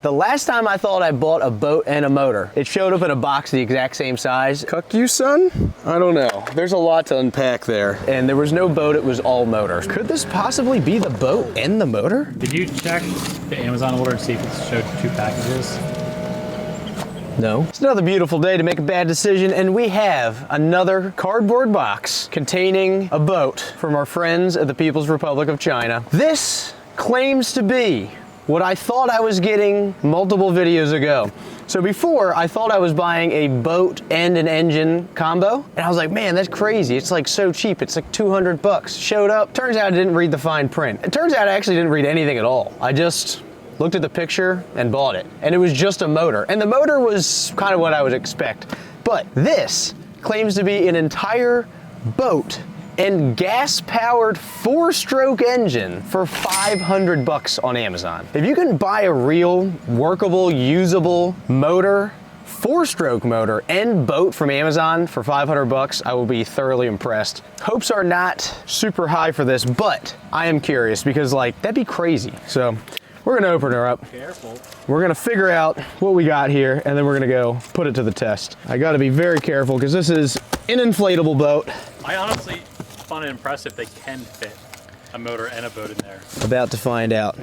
The last time I thought I bought a boat and a motor, it showed up in a box the exact same size. Cuck you, son? I don't know. There's a lot to unpack there. And there was no boat, it was all motor. Could this possibly be the boat and the motor? Did you check the Amazon order and see if it showed 2 packages? No. It's another beautiful day to make a bad decision, and we have another cardboard box containing a boat from our friends at the People's Republic of China. This claims to be what I thought I was getting multiple videos ago. So before, I thought I was buying a boat and an engine combo, and I was like, man, that's crazy. It's like so cheap. It's like 200 bucks. Showed up. Turns out I didn't read the fine print. It turns out I actually didn't read anything at all. I just looked at the picture and bought it. And it was just a motor. And the motor was kind of what I would expect. But this claims to be an entire boat and gas-powered 4-stroke engine for 500 bucks on Amazon. If you can buy a real, workable, usable motor, 4-stroke motor and boat from Amazon for 500 bucks, I will be thoroughly impressed. Hopes are not super high for this, but I am curious because like, that'd be crazy. So we're gonna open her up. Careful. We're gonna figure out what we got here and then we're gonna go put it to the test. I gotta be very careful because this is an inflatable boat. I honestly find it impressive they can fit a motor and a boat in there. About to find out.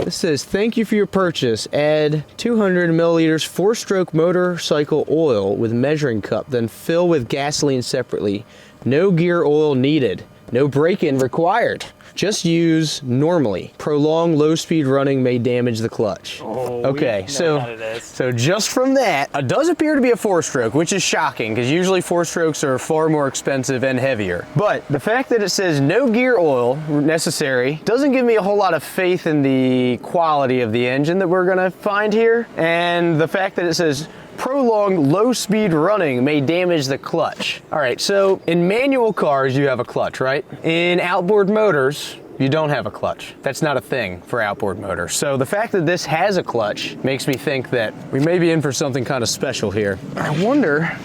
This says, thank you for your purchase. Add 200 milliliters 4-stroke motorcycle oil with measuring cup, then fill with gasoline separately. No gear oil needed. No break-in required. Just use normally. Prolonged low-speed running may damage the clutch. Oh, okay, so just from that, it does appear to be a 4-stroke, which is shocking because usually 4-strokes are far more expensive and heavier. But the fact that it says no gear oil necessary doesn't give me a whole lot of faith in the quality of the engine that we're gonna find here. And the fact that it says prolonged low-speed running may damage the clutch. All right, so in manual cars, you have a clutch, right? In outboard motors, you don't have a clutch. That's not a thing for outboard motors. So the fact that this has a clutch makes me think that we may be in for something kind of special here. I wonder,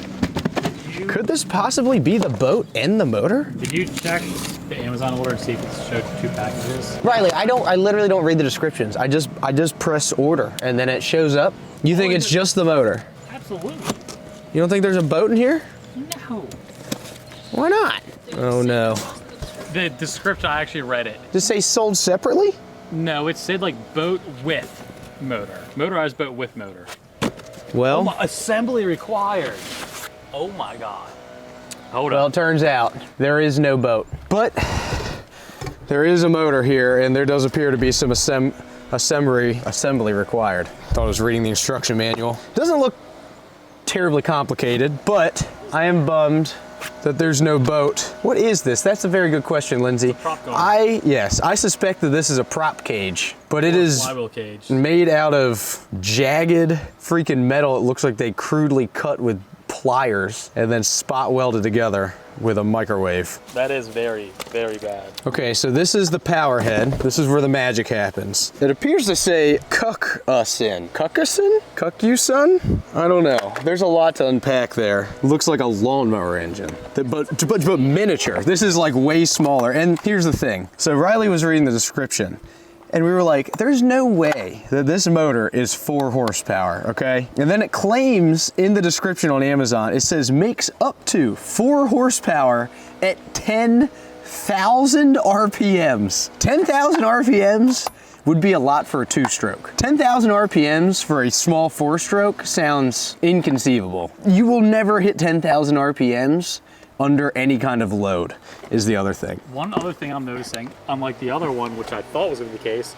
could this possibly be the boat and the motor? Did you check the Amazon order and see if it showed 2 packages? Riley, I literally don't read the descriptions. I just press order and then it shows up. You think it's just the motor? Absolutely. You don't think there's a boat in here? No. Why not? Oh no. The description, I actually read it. Does it say sold separately? No, it said like boat with motor. Motorized boat with motor. Well, assembly required. Oh my God. Hold well, up. it turns out there is no boat, but there is a motor here and there does appear to be some assembly required. Thought I was reading the instruction manual. Doesn't look terribly complicated, but I am bummed that there's no boat. What is this? That's a very good question, Lindsay. Prop gun. Yes, I suspect that this is a prop cage, but it is flywheel cage. made out of jagged freaking metal. It looks like they crudely cut with pliers and then spot welded together with a microwave. That is very, very bad. Okay, so this is the power head. This is where the magic happens. It appears to say, cuck us in. Cuck us in? Cuck you, son? I don't know. There's a lot to unpack there. Looks like a lawnmower engine, but miniature. This is like way smaller. And here's the thing. So Riley was reading the description and we were like, there's no way that this motor is 4 horsepower, okay? And then it claims in the description on Amazon, it says makes up to 4 horsepower at 10,000 RPMs. 10,000 RPMs would be a lot for a 2-stroke. 10,000 RPMs for a small 4-stroke sounds inconceivable. You will never hit 10,000 RPMs under any kind of load, is the other thing. One other thing I'm noticing, unlike the other one, which I thought was going to be the case.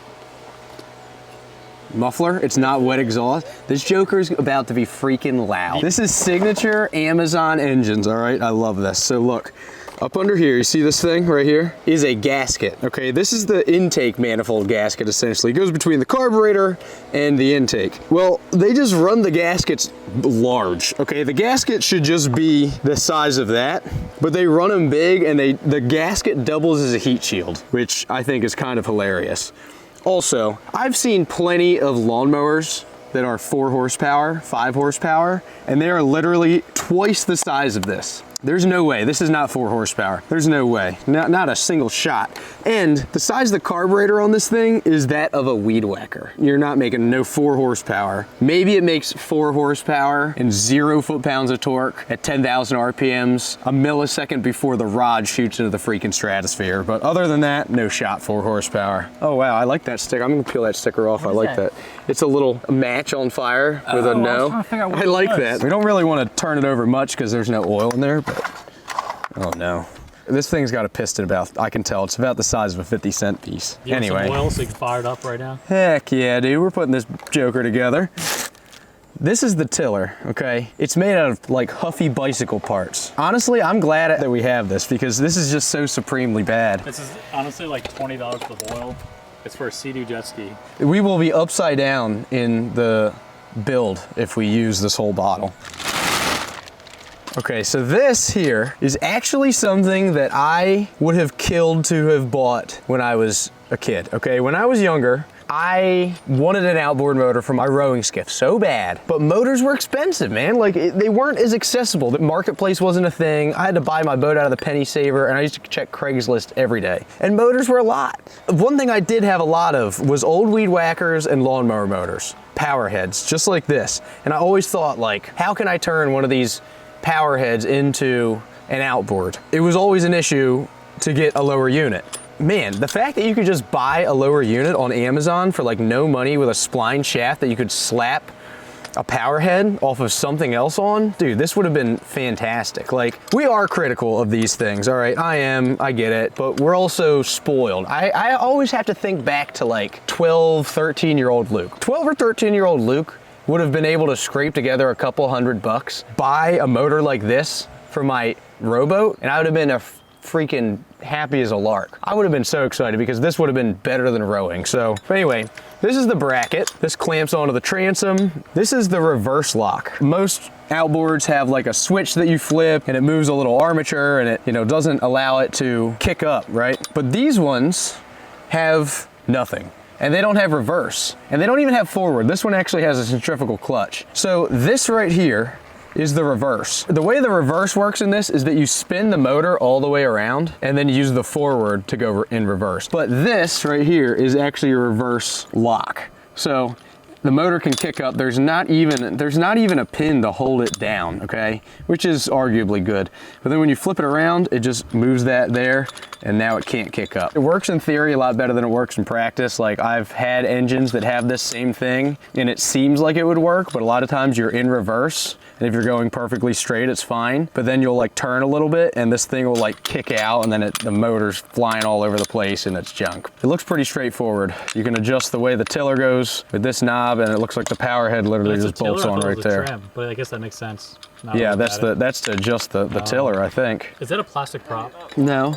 Muffler, it's not wet exhaust. This Joker's about to be freaking loud. This is signature Amazon engines, all right? I love this. So look, up under here, you see this thing right here? Is a gasket, okay? This is the intake manifold gasket, essentially. It goes between the carburetor and the intake. Well, they just run the gaskets large, okay? The gasket should just be the size of that, but they run them big and the gasket doubles as a heat shield, which I think is kind of hilarious. Also, I've seen plenty of lawnmowers that are 4 horsepower, 5 horsepower, and they are literally twice the size of this. There's no way. This is not 4 horsepower. There's no way. Not a single shot. And the size of the carburetor on this thing is that of a weed whacker. You're not making no 4 horsepower. Maybe it makes 4 horsepower and 0 foot-pounds of torque at 10,000 RPMs a millisecond before the rod shoots into the freaking stratosphere. But other than that, no shot 4 horsepower. Oh wow, I like that sticker. I'm gonna peel that sticker off. I like that. It's a little match on fire with a no. I like that. We don't really want to turn it over much because there's no oil in there, but oh no. This thing's got a piston about, I can tell, it's about the size of a 50-cent piece. You want anyway. some oil so you can fire it up right now? Heck yeah, dude. We're putting this joker together. This is the tiller, okay? It's made out of like Huffy bicycle parts. Honestly, I'm glad that we have this because this is just so supremely bad. This is honestly like $20 worth of oil. It's for a Sea-Doo jet ski. We will be upside down in the build if we use this whole bottle. Okay, so this here is actually something that I would have killed to have bought when I was a kid, okay? When I was younger, I wanted an outboard motor for my rowing skiff so bad, but motors were expensive, man. Like they weren't as accessible. The marketplace wasn't a thing. I had to buy my boat out of the penny saver and I used to check Craigslist every day. And motors were a lot. One thing I did have a lot of was old weed whackers and lawnmower motors, power heads, just like this. And I always thought like, how can I turn one of these power heads into an outboard? It was always an issue to get a lower unit. Man, the fact that you could just buy a lower unit on Amazon for like no money with a spline shaft that you could slap a power head off of something else on, dude, this would have been fantastic. Like, we are critical of these things, all right? I get it, but we're also spoiled. I always have to think back to like 12, 13-year-old Luke. 12 or 13-year-old Luke would have been able to scrape together a couple $100, buy a motor like this for my rowboat, and I would have been a freaking happy as a lark. I would have been so excited because this would have been better than rowing. So anyway, this is the bracket. This clamps onto the transom. This is the reverse lock. Most outboards have like a switch that you flip and it moves a little armature and it, you know, doesn't allow it to kick up, right? But these ones have nothing. And they don't have reverse. And they don't even have forward. This one actually has a centrifugal clutch. So this right here is the reverse. The way the reverse works in this is that you spin the motor all the way around and then use the forward to go in reverse. But this right here is actually a reverse lock. So the motor can kick up. There's not even a pin to hold it down, okay? Which is arguably good. But then when you flip it around, it just moves that there and now it can't kick up. It works in theory a lot better than it works in practice. Like I've had engines that have this same thing and it seems like it would work, but a lot of times you're in reverse and if you're going perfectly straight, it's fine. But then you'll like turn a little bit and this thing will like kick out and then the motor's flying all over the place and it's junk. It looks pretty straightforward. You can adjust the way the tiller goes with this knob and it looks like the power head literally just bolts on right there. Trim, but I guess that makes sense. Yeah, that's to adjust the tiller, I think. Is that a plastic prop? No.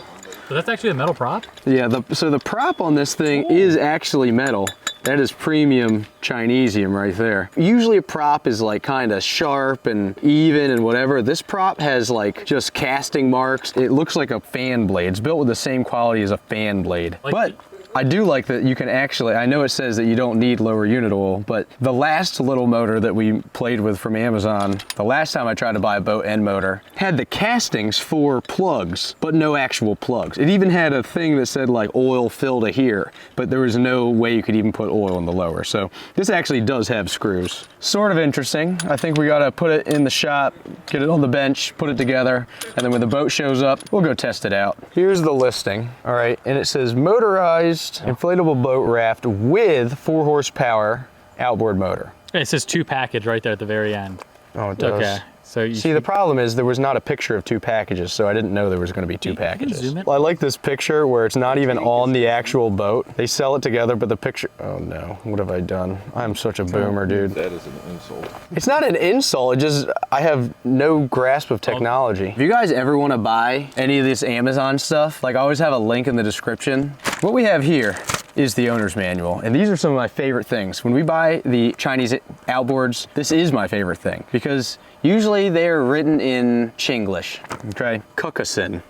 But that's actually a metal prop? Yeah, so the prop on this thing is actually metal. That is premium Chinesium right there. Usually a prop is like kind of sharp and even and whatever. This prop has like just casting marks. It looks like a fan blade. It's built with the same quality as a fan blade. But I do like that you can actually, I know it says that you don't need lower unit oil, but the last little motor that we played with from Amazon, the last time I tried to buy a boat end motor, had the castings for plugs, but no actual plugs. It even had a thing that said like oil fill to here, but there was no way you could even put oil in the lower. So this actually does have screws. Sort of interesting. I think we gotta put it in the shop, get it on the bench, put it together, and then when the boat shows up, we'll go test it out. Here's the listing, all right, and it says motorized inflatable boat raft with 4 horsepower outboard motor. It says 2 package right there at the very end. Oh, it does. Okay. So you see, the problem is there was not a picture of 2 packages, so I didn't know there was going to be 2 packages. Zoom in? I like this picture where it's not even on the actual boat. They sell it together, but the picture, oh no, what have I done? I'm such a boomer, dude. That is an insult. It's not an insult, it just, I have no grasp of technology. If you guys ever want to buy any of this Amazon stuff, like I always have a link in the description. What we have here is the owner's manual. And these are some of my favorite things. When we buy the Chinese outboards, this is my favorite thing because usually they're written in Chinglish, okay? Kukasin.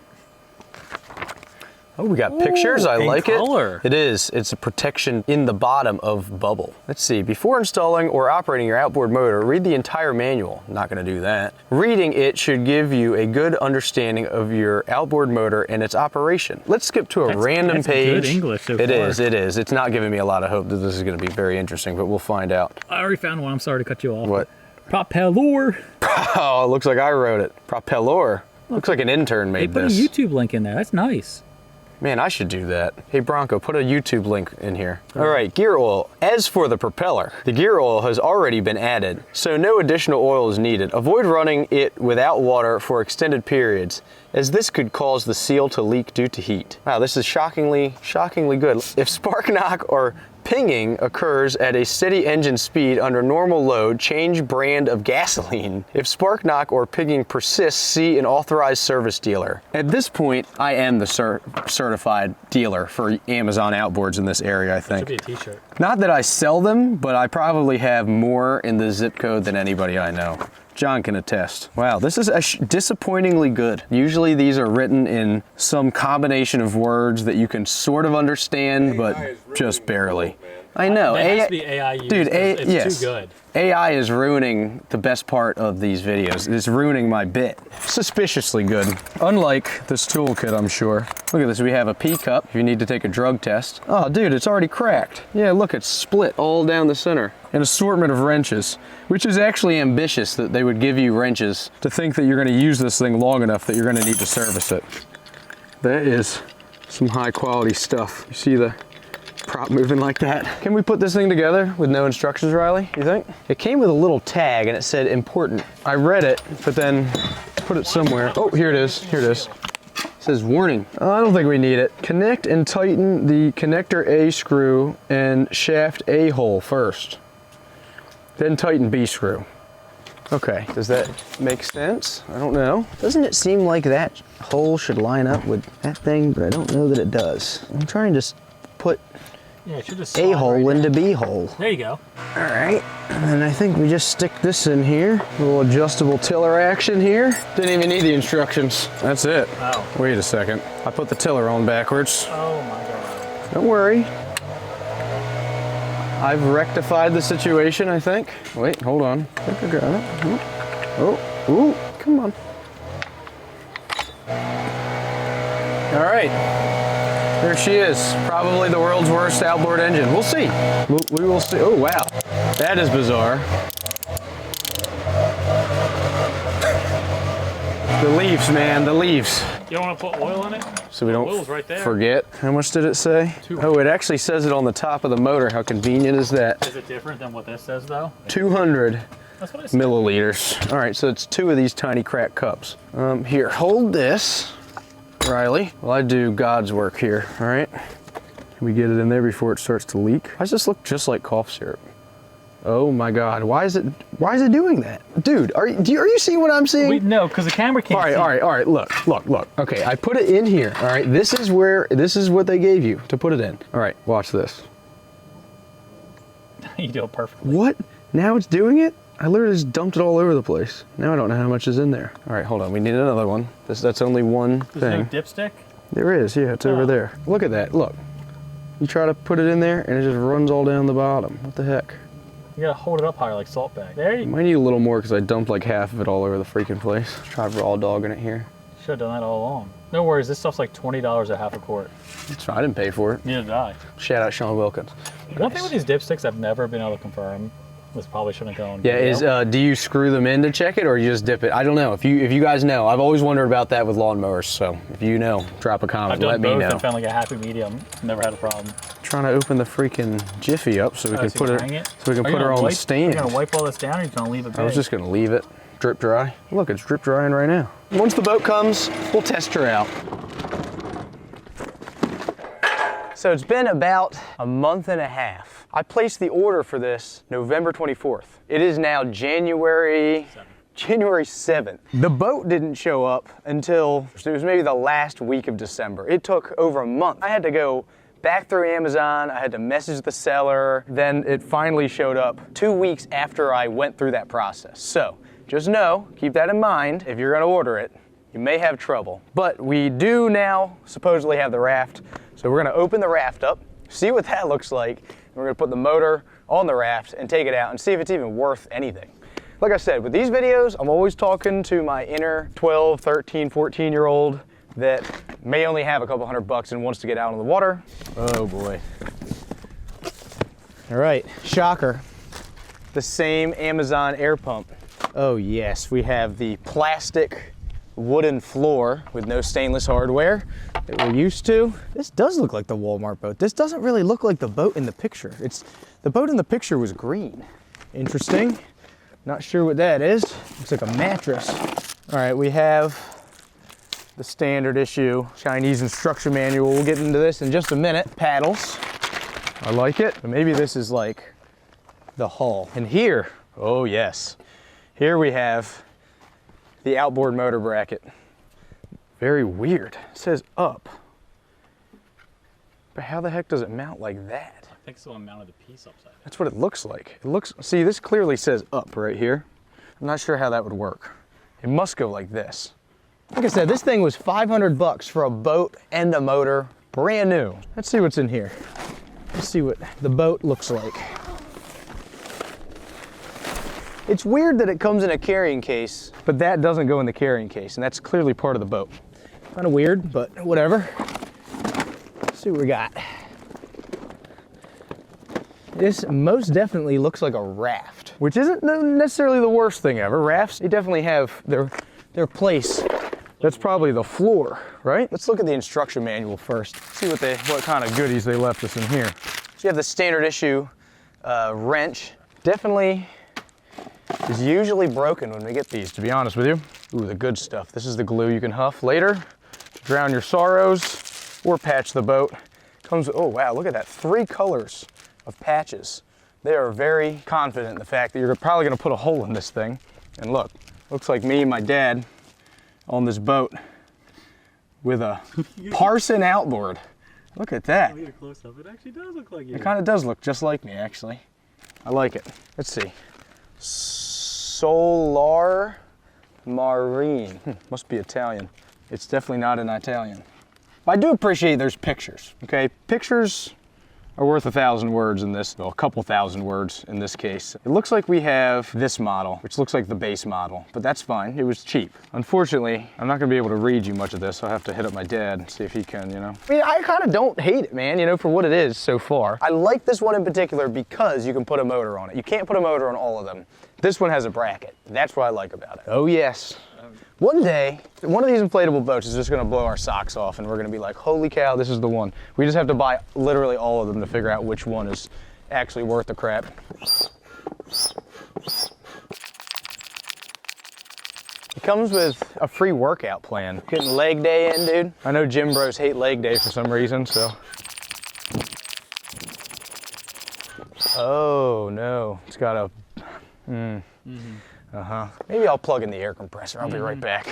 Oh, we got pictures. I like color. it. It is. It's a protection in the bottom of bubble. Let's see. Before installing or operating your outboard motor, read the entire manual. Not going to do that. Reading it should give you a good understanding of your outboard motor and its operation. Let's skip to a random page. Good English so It far. is. It is. It's not giving me a lot of hope that this is going to be very interesting, but we'll find out. I already found one. I'm sorry to cut you off. What? Propeller. Oh, it looks like I wrote it. Propeller. Looks like an intern They made put this. a YouTube link in there. That's nice. Man, I should do that. Hey Bronco, put a YouTube link in here. All right, gear oil. As for the propeller, the gear oil has already been added, so no additional oil is needed. Avoid running it without water for extended periods, as this could cause the seal to leak due to heat. Wow, this is shockingly good. If spark knock or pinging occurs at a steady engine speed under normal load, change brand of gasoline. If spark knock or pinging persists, see an authorized service dealer. At this point, I am the certified dealer for Amazon outboards in this area, I think. Should be a t-shirt. Not that I sell them, but I probably have more in the zip code than anybody I know. John can attest. Wow, this is disappointingly good. Usually these are written in some combination of words that you can sort of understand, but just barely. I know. There has to be AI used. Dude, it's yes. too good. AI is ruining the best part of these videos. It's ruining my bit. Suspiciously good. Unlike this toolkit, I'm sure. Look at this, we have a P cup if you need to take a drug test. Oh, dude, it's already cracked. Yeah, look, it's split all down the center. An assortment of wrenches, which is actually ambitious that they would give you wrenches to think that you're gonna use this thing long enough that you're gonna need to service it. That is some high quality stuff. You see the prop moving like that. Can we put this thing together with no instructions, Riley, you think? It came with a little tag and it said important. I read it, but then put it somewhere. Oh, here it is, here it is. It says warning. Oh, I don't think we need it. Connect and tighten the connector A screw and shaft A hole first. Then tighten B screw. Okay, does that make sense? I don't know. Doesn't it seem like that hole should line up with that thing, but I don't know that it does. I'm trying to put Yeah, it should just A hole into B hole. There you go. All right, and then I think we just stick this in here. A little adjustable tiller action here. Didn't even need the instructions. That's it. Oh. Wait a second. I put the tiller on backwards. Oh my god. Don't worry. I've rectified the situation, I think. Wait, hold on. I think I got it. Oh, ooh, come on. All right. There she is. Probably the world's worst outboard engine. We'll see. We will see. Oh, wow. That is bizarre. The leaves, man, the leaves. You don't want to put oil in it? So we don't Oil's right there. forget. How much did it say? 200. Oh, it actually says it on the top of the motor. How convenient is that? Is it different than what this says though? 200 That's what it said. milliliters. All right, so it's 2 of these tiny crack cups. Here, hold this, Riley, while I do God's work here, all right? Can we get it in there before it starts to leak? Why does this look just like cough syrup? Oh my God, why is it doing that? Dude, are you seeing what I'm seeing? No, because the camera can't see. All right, look. Okay, I put it in here, all right? This is what they gave you to put it in. All right, watch this. You do it perfectly. What? Now it's doing it? I literally just dumped it all over the place. Now I don't know how much is in there. All right, hold on, we need another one. That's only one Is there thing. a dipstick? There is, yeah, it's over there. Look at that, look. You try to put it in there and it just runs all down the bottom. What the heck? You gotta hold it up higher like salt bag. There you go. Might need a little more because I dumped like half of it all over the freaking place. Try raw dogging it here. Should have done that all along. No worries, this stuff's like $20 a half a quart. That's fine, I didn't pay for it. Neither did I. Shout out Sean Wilkins. One thing with these dipsticks I've never been able to confirm, this probably shouldn't go on Yeah, video. do you screw them in to check it or you just dip it? I don't know. If you guys know, I've always wondered about that with lawnmowers. So if you know, drop a comment. I've done Let me both know. and found like a happy medium. Never had a problem. Trying to open the freaking Jiffy up so we can So put you it, hang so we can put her on the stand. You're gonna wipe all this down or you're gonna leave it big? I was just gonna leave it drip dry. Look, it's drip drying right now. Once the boat comes, we'll test her out. So it's been about a month and a half. I placed the order for this November 24th. It is now January 7th. The boat didn't show up until it was maybe the last week of December. It took over a month. I had to go back through Amazon, I had to message the seller, then it finally showed up 2 weeks after I went through that process. So just know, keep that in mind, if you're gonna order it, you may have trouble. But we do now supposedly have the raft. So we're gonna open the raft up, see what that looks like, and we're gonna put the motor on the raft and take it out and see if it's even worth anything. Like I said, with these videos, I'm always talking to my inner 12, 13, 14-year-old that may only have a couple $100 and wants to get out on the water. Oh boy. All right, shocker. The same Amazon air pump. Oh yes, we have the plastic wooden floor with no stainless hardware that we're used to. This does look like the Walmart boat. This doesn't really look like the boat in the picture. The boat in the picture was green. Interesting. Not sure what that is. Looks like a mattress. All right, we have the standard issue Chinese instruction manual. We'll get into this in just a minute. Paddles. I like it. But maybe this is like the hull. And here, oh yes, here we have the outboard motor bracket. Very weird. It says up. But how the heck does it mount like that? I think someone mounted the piece upside down. That's what it looks like. It looks, see, this clearly says up right here. I'm not sure how that would work. It must go like this. Like I said, this thing was $500 for a boat and a motor, brand new. Let's see what's in here. Let's see what the boat looks like. It's weird that it comes in a carrying case, but that doesn't go in the carrying case, and that's clearly part of the boat. Kind of weird, but whatever. Let's see what we got. This most definitely looks like a raft, which isn't necessarily the worst thing ever. Rafts, they definitely have their place. That's probably the floor, right? Let's look at the instruction manual first. See what kind of goodies they left us in here. So you have the standard issue wrench. Definitely is usually broken when we get these, to be honest with you. Ooh, the good stuff. This is the glue you can huff later to drown your sorrows or patch the boat. Comes, oh wow, look at that, 3 colors of patches. They are very confident in the fact that you're probably gonna put a hole in this thing. And look, looks like me and my dad on this boat with a Parson outboard. Look at that. Look at a close up. It actually does look like you. It kind of does look just like me, actually. I like it. Let's see. Solar Marine. Must be Italian. It's definitely not an Italian. But I do appreciate there's pictures, okay? Pictures are worth 1,000 words in this, well, a couple thousand words in this case. It looks like we have this model, which looks like the base model, but that's fine, it was cheap. Unfortunately, I'm not gonna be able to read you much of this. I'll have to hit up my dad and see if he can, you know. I mean, I kind of don't hate it, man, you know, for what it is so far. I like this one in particular because you can put a motor on it. You can't put a motor on all of them. This one has a bracket. That's what I like about it. Oh yes. One day, one of these inflatable boats is just gonna blow our socks off and we're gonna be like, holy cow, this is the one. We just have to buy literally all of them to figure out which one is actually worth the crap. It comes with a free workout plan. Getting leg day in, dude. I know gym bros hate leg day for some reason, so. Oh no, it's got a, Maybe I'll plug in the air compressor. I'll be right back.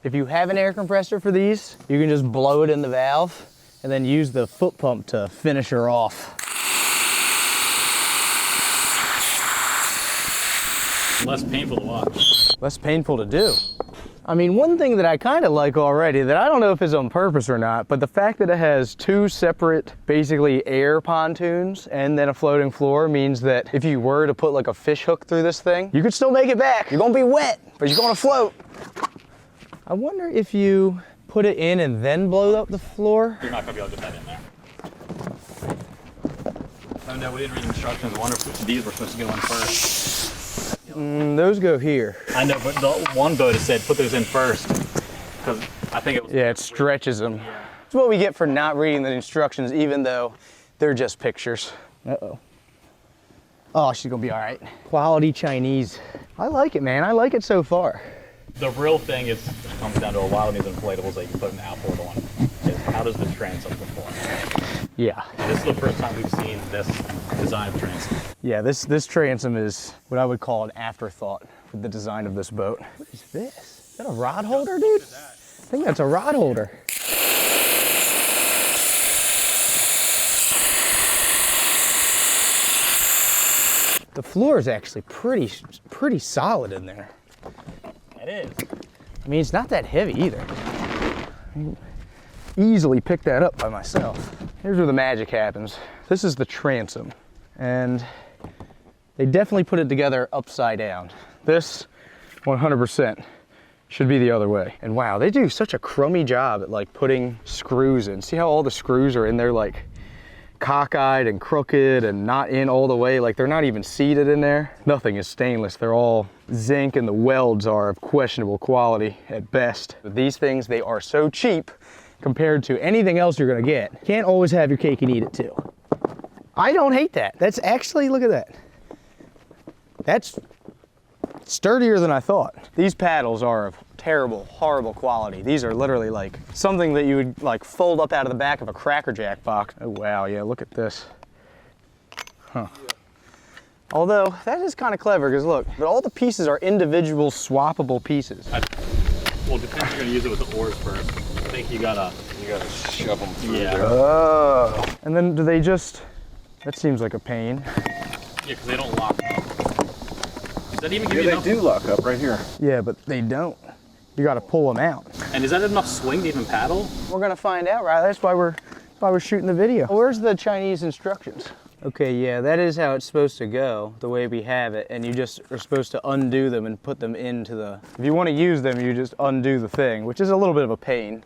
If you have an air compressor for these, you can just blow it in the valve and then use the foot pump to finish her off. Less painful to watch. Less painful to do. I mean, one thing that I kind of like already that I don't know if it's on purpose or not, but the fact that it has 2 separate, basically air pontoons and then a floating floor means that if you were to put like a fish hook through this thing, you could still make it back. You're gonna be wet, but you're gonna float. I wonder if you put it in and then blow up the floor. You're not gonna be able to get that in there. Oh no, we didn't read the instructions. I wonder if these were supposed to go in first. Those go here. I know, but the one boat has said put those in first. Because I think it was. Yeah, it stretches them. Yeah. It's what we get for not reading the instructions, even though they're just pictures. Uh-oh. Oh, she's gonna be all right. Quality Chinese. I like it, man. I like it so far. The real thing is, it comes down to a lot of these inflatables that you can put an outboard on, is how does the transom perform? Yeah. And this is the first time we've seen this design of transom. Yeah, this transom is what I would call an afterthought with the design of this boat. What is this? Is that a rod holder, dude? I think that's a rod holder. The floor is actually pretty solid in there. It is. I mean, it's not that heavy either. Easily pick that up by myself. Here's where the magic happens. This is the transom, and they definitely put it together upside down. This 100% should be the other way. And wow, they do such a crummy job at like putting screws in. See how all the screws are in there like cockeyed and crooked and not in all the way, like they're not even seated in there. Nothing is stainless, they're all zinc, and the welds are of questionable quality at best. But these things, they are so cheap compared to anything else you're gonna get. Can't always have your cake and eat it too. I don't hate that. That's actually, look at that. That's sturdier than I thought. These paddles are of terrible, horrible quality. These are literally like something that you would like fold up out of the back of a Cracker Jack box. Oh wow, yeah, look at this. Huh. Although, that is kind of clever, because look, but all the pieces are individual swappable pieces. Well, it depends if you're gonna use it with the oars first. I think you gotta shove them through yeah. there. Oh. And then do they just, that seems like a pain. Yeah, because they don't lock up. Does that even give you enough? They do lock up right here. Yeah, but they don't. You gotta pull them out. And is that enough swing to even paddle? We're gonna find out, right? That's why we're shooting the video. Where's the Chinese instructions? Okay, yeah, that is how it's supposed to go, the way we have it, and you just are supposed to undo them and put them into the, if you want to use them, you just undo the thing, which is a little bit of a pain,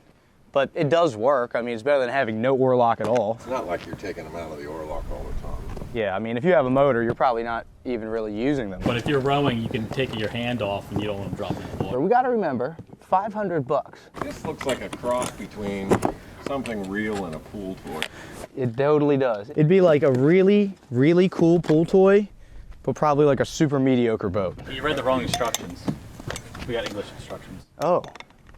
but it does work. I mean, it's better than having no oar lock at all. It's not like you're taking them out of the oar lock all the time. Yeah, I mean, if you have a motor, you're probably not even really using them. But if you're rowing, you can take your hand off and you don't want to drop it in the But water. we gotta remember, 500 bucks. This looks like a cross between something real and a pool toy. It totally does. It'd be like a really, really cool pool toy, but probably like a super mediocre boat. You read the wrong instructions. We got English instructions. Oh,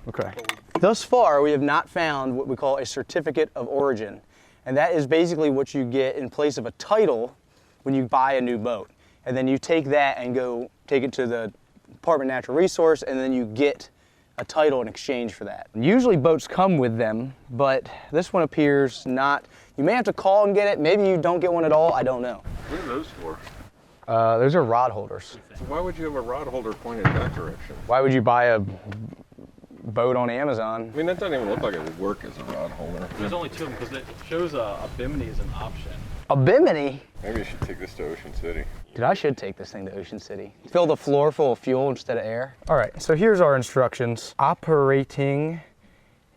okay. Thus far, we have not found what we call a certificate of origin. And that is basically what you get in place of a title when you buy a new boat. And then you take that and go take it to the Department of Natural Resource, and then you get a title in exchange for that. Usually boats come with them, but this one appears not. You may have to call and get it. Maybe you don't get one at all. I don't know. What are those for? Those are rod holders. So why would you have a rod holder pointed that direction? Why would you buy a boat on Amazon? I mean, that doesn't even look like it would work as a rod holder. There's only two of them because it shows a bimini as an option. A bimini? Maybe you should take this to Ocean City. Dude, I should take this thing to Ocean City. Fill the floor full of fuel instead of air. All right, so here's our instructions. Operating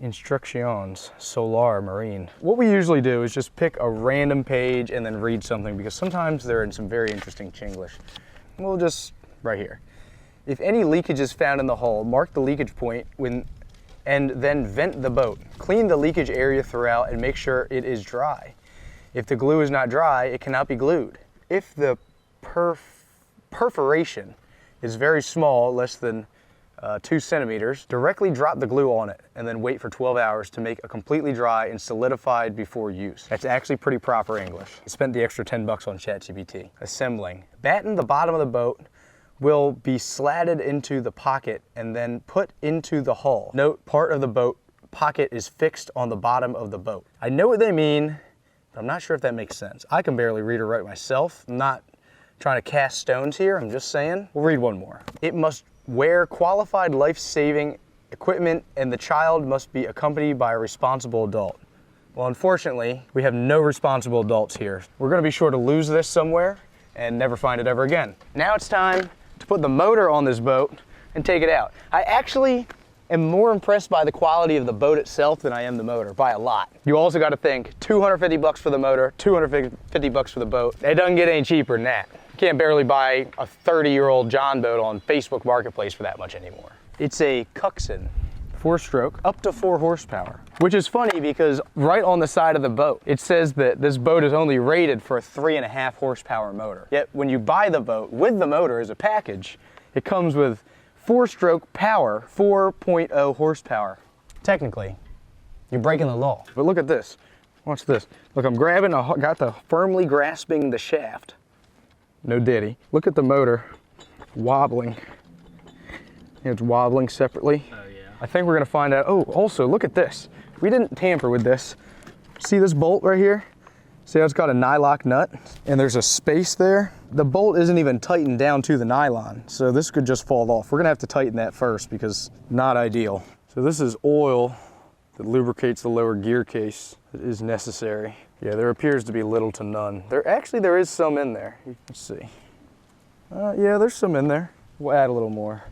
instructions, Solar Marine. What we usually do is just pick a random page and then read something, because sometimes they're in some very interesting Chinglish. We'll just, right here. If any leakage is found in the hull, mark the leakage point and then vent the boat. Clean the leakage area throughout and make sure it is dry. If the glue is not dry, it cannot be glued. If the perforation is very small, less than 2 centimeters, directly drop the glue on it and then wait for 12 hours to make it completely dry and solidified before use. That's actually pretty proper English. I spent the extra 10 bucks on ChatGPT. Assembling. Batten the bottom of the boat will be slatted into the pocket and then put into the hull. Note, part of the boat pocket is fixed on the bottom of the boat. I know what they mean, but I'm not sure if that makes sense. I can barely read or write myself. I'm not trying to cast stones here, I'm just saying. We'll read one more. It must wear qualified life-saving equipment, and the child must be accompanied by a responsible adult. Well, unfortunately, we have no responsible adults here. We're gonna be sure to lose this somewhere and never find it ever again. Now it's time to put the motor on this boat and take it out. I actually am more impressed by the quality of the boat itself than I am the motor, by a lot. You also gotta think, 250 bucks for the motor, 250 bucks for the boat. It doesn't get any cheaper than that. You can't barely buy a 30-year-old John boat on Facebook Marketplace for that much anymore. It's a Cuxon, 4-stroke, up to 4 horsepower. Which is funny because right on the side of the boat, it says that this boat is only rated for a 3.5 horsepower motor. Yet when you buy the boat with the motor as a package, it comes with 4-stroke power, 4.0 horsepower. Technically, you're breaking the law. But look at this. Watch this. Look, I'm grabbing, got the firmly grasping the shaft. No diddy. Look at the motor wobbling. It's wobbling separately. Oh yeah. I think we're gonna find out. Oh, also look at this. We didn't tamper with this. See this bolt right here? See how it's got a nylock nut and there's a space there? The bolt isn't even tightened down to the nylon, so this could just fall off. We're gonna have to tighten that first because not ideal. So this is oil that lubricates the lower gear case that is necessary. Yeah, there appears to be little to none. There is some in there. Let's see. Yeah, there's some in there. We'll add a little more.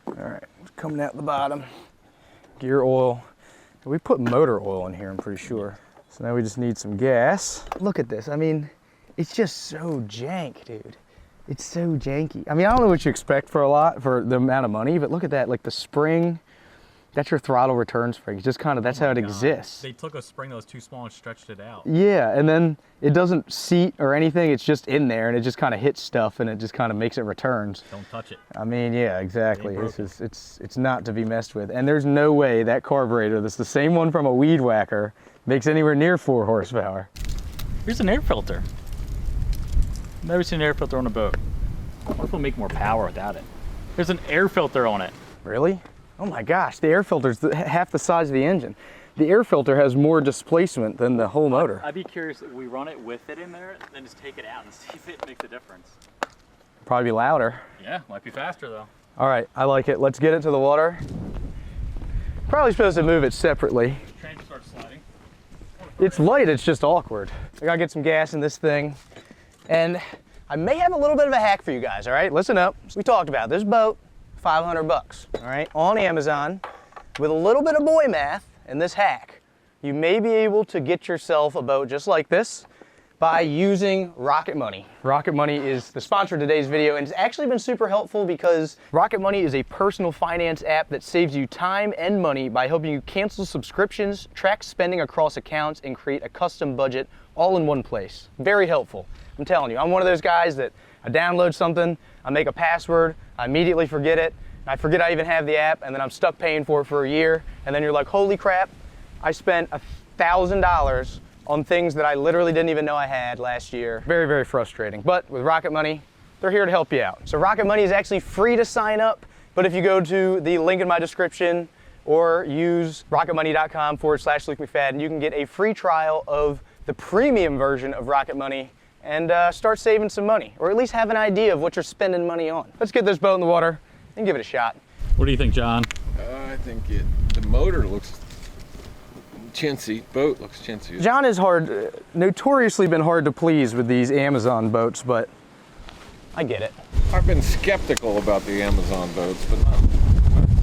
All right, it's coming out the bottom. Gear oil. We put motor oil in here, I'm pretty sure. So now we just need some gas. Look at this. I mean, it's just so jank, dude. It's so janky. I mean, I don't know what you expect for the amount of money, but look at that, like the spring, that's your throttle return spring. It's just kind of, that's how it exists. They took a spring that was too small and stretched it out. Yeah, and then it doesn't seat or anything. It's just in there and it just kind of hits stuff and it just kind of makes it returns. Don't touch it. I mean, yeah, exactly. It's not to be messed with. And there's no way that carburetor, that's the same one from a weed whacker, makes anywhere near 4 horsepower. Here's an air filter. Never seen an air filter on a boat. What if we'll make more power without it? There's an air filter on it. Really? Oh my gosh, the air filter's half the size of the engine. The air filter has more displacement than the whole motor. I'd be curious if we run it with it in there, then just take it out and see if it makes a difference. Probably be louder. Yeah, might be faster though. All right, I like it. Let's get it to the water. Probably supposed to move it separately. Train starts sliding. It's light, it's just awkward. I gotta get some gas in this thing. And I may have a little bit of a hack for you guys, all right? Listen up. We talked about this boat, 500 bucks, all right? On Amazon, with a little bit of boy math and this hack, you may be able to get yourself a boat just like this by using Rocket Money. Rocket Money is the sponsor of today's video, and it's actually been super helpful because Rocket Money is a personal finance app that saves you time and money by helping you cancel subscriptions, track spending across accounts, and create a custom budget all in one place. Very helpful. I'm telling you, I'm one of those guys that I download something, I make a password, I immediately forget it, I forget I even have the app, and then I'm stuck paying for it for a year, and then you're like, holy crap, I spent $1,000 on things that I literally didn't even know I had last year. Very, very frustrating. But with Rocket Money, they're here to help you out. So Rocket Money is actually free to sign up, but if you go to the link in my description or use rocketmoney.com/Luke McFadden, you can get a free trial of the premium version of Rocket Money and start saving some money, or at least have an idea of what you're spending money on. Let's get this boat in the water and give it a shot. What do you think, John? I think the motor looks chintzy. Boat looks chintzy. John is notoriously been hard to please with these Amazon boats, but I get it. I've been skeptical about the Amazon boats, but not,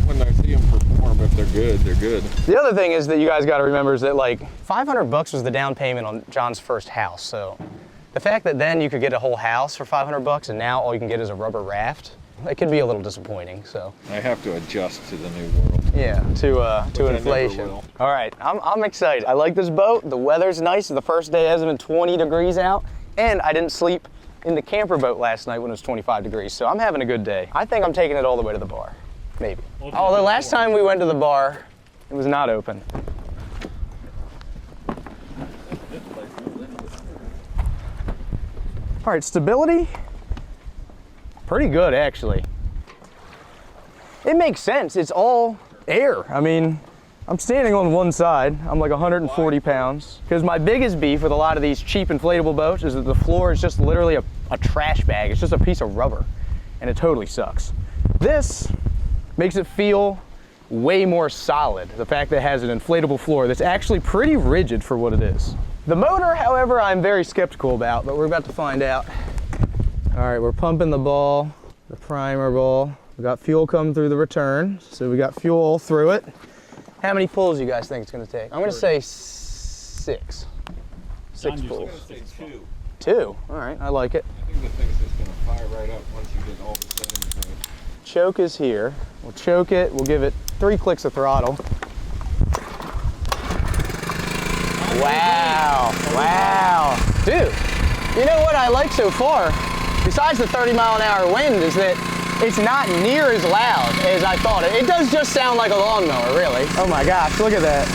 when I see them perform, if they're good, they're good. The other thing is that you guys got to remember is that like 500 bucks was the down payment on John's first house. So the fact that then you could get a whole house for 500 bucks and now all you can get is a rubber raft, it could be a little disappointing. So I have to adjust to the new world. Yeah, to inflation. All right, I'm excited. I like this boat. The weather's nice. The first day hasn't been 20 degrees out, and I didn't sleep in the camper boat last night when it was 25 degrees. So I'm having a good day. I think I'm taking it all the way to the bar, maybe. Although last time we went to the bar, it was not open. All right, stability, pretty good actually. It makes sense, it's all air. I mean, I'm standing on one side, I'm like 140 pounds. Because my biggest beef with a lot of these cheap inflatable boats is that the floor is just literally a trash bag. It's just a piece of rubber, and it totally sucks. This makes it feel way more solid. The fact that it has an inflatable floor that's actually pretty rigid for what it is. The motor, however, I'm very skeptical about, but we're about to find out. All right, we're pumping the ball, the primer ball. We got fuel coming through the return, so we got fuel all through it. How many pulls do you guys think it's gonna take? I'm gonna say 6. 6 pulls. I'm gonna say 2. 2, all right, I like it. I think the thing's just gonna fire right up once you get all the settings right. Choke is here. We'll choke it, we'll give it 3 clicks of throttle. Wow, wow. Dude, you know what I like so far, besides the 30-mile-an-hour wind, is that it's not near as loud as I thought. It does just sound like a lawnmower, really. Oh my gosh, look at that.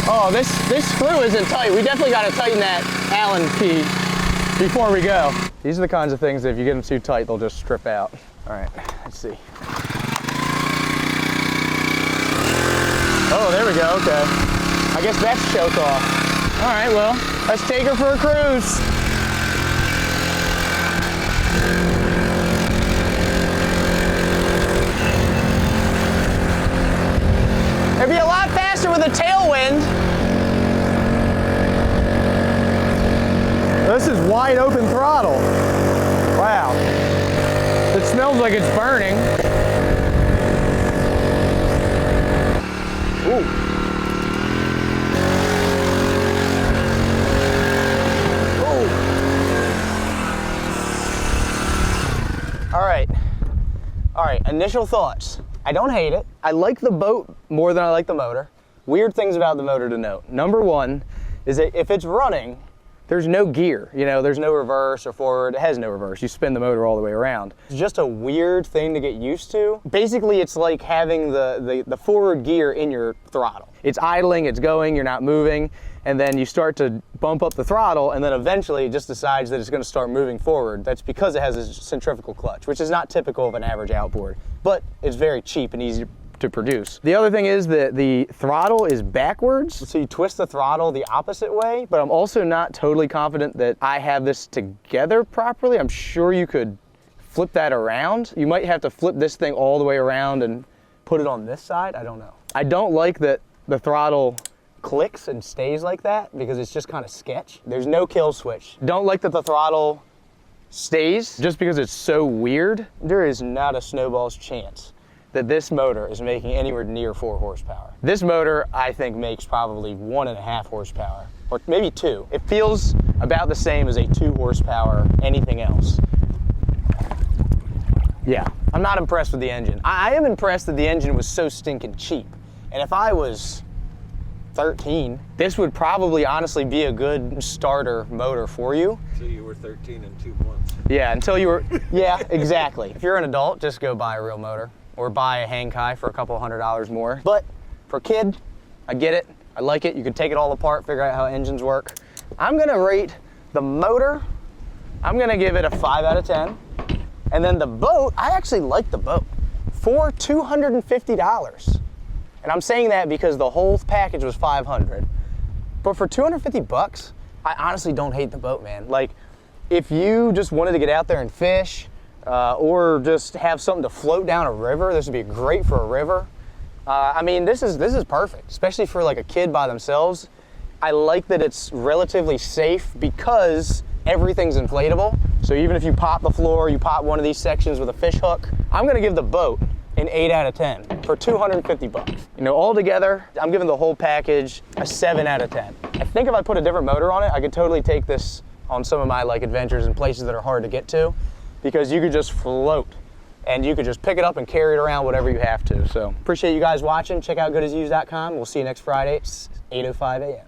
Oh, this screw isn't tight. We definitely got to tighten that Allen key before we go. These are the kinds of things that if you get them too tight, they'll just strip out. All right, let's see. Oh, there we go, okay. I guess that's choke off. All right, well, let's take her for a cruise. It'd be a lot faster with a tailwind. This is wide open throttle. Wow. It smells like it's burning. Ooh. Ooh. All right, initial thoughts. I don't hate it. I like the boat more than I like the motor. Weird things about the motor to note. Number one is that if it's running, there's no gear, you know, there's no reverse or forward. It has no reverse. You spin the motor all the way around. It's just a weird thing to get used to. Basically, it's like having the forward gear in your throttle. It's idling, it's going, you're not moving, and then you start to bump up the throttle, and then eventually it just decides that it's going to start moving forward. That's because it has a centrifugal clutch, which is not typical of an average outboard, but it's very cheap and easy to produce. The other thing is that the throttle is backwards, so you twist the throttle the opposite way, but I'm also not totally confident that I have this together properly. I'm sure you could flip that around. You might have to flip this thing all the way around and put it on this side. I don't know. I don't like that the throttle clicks and stays like that because it's just kind of sketch. There's no kill switch. Don't like that the throttle stays just because it's so weird. There is not a snowball's chance that this motor is making anywhere near 4 horsepower. This motor, I think, makes probably 1.5 horsepower, or maybe 2. It feels about the same as a 2 horsepower anything else. Yeah, I'm not impressed with the engine. I am impressed that the engine was so stinking cheap. And if I was 13, this would probably honestly be a good starter motor for you. Until you were 13 and 2 months. Yeah, until you were, yeah, exactly. If you're an adult, just go buy a real motor or buy a Hankai for a couple $100 more. But for a kid, I get it, I like it. You can take it all apart, figure out how engines work. I'm gonna rate the motor, I'm gonna give it a 5 out of 10. And then the boat, I actually like the boat for $250. And I'm saying that because the whole package was $500. But for 250 bucks, I honestly don't hate the boat, man. Like, if you just wanted to get out there and fish, or just have something to float down a river, this would be great for a river. I mean, this is perfect, especially for like a kid by themselves. I like that it's relatively safe because everything's inflatable. So even if you pop the floor, you pop one of these sections with a fish hook, I'm gonna give the boat an 8 out of 10 for 250 bucks. You know, all together, I'm giving the whole package a 7 out of 10. I think if I put a different motor on it, I could totally take this on some of my like adventures in places that are hard to get to, because you could just float and you could just pick it up and carry it around whatever you have to. So appreciate you guys watching. Check out goodasused.com. We'll see you next Friday. It's 8:05 a.m.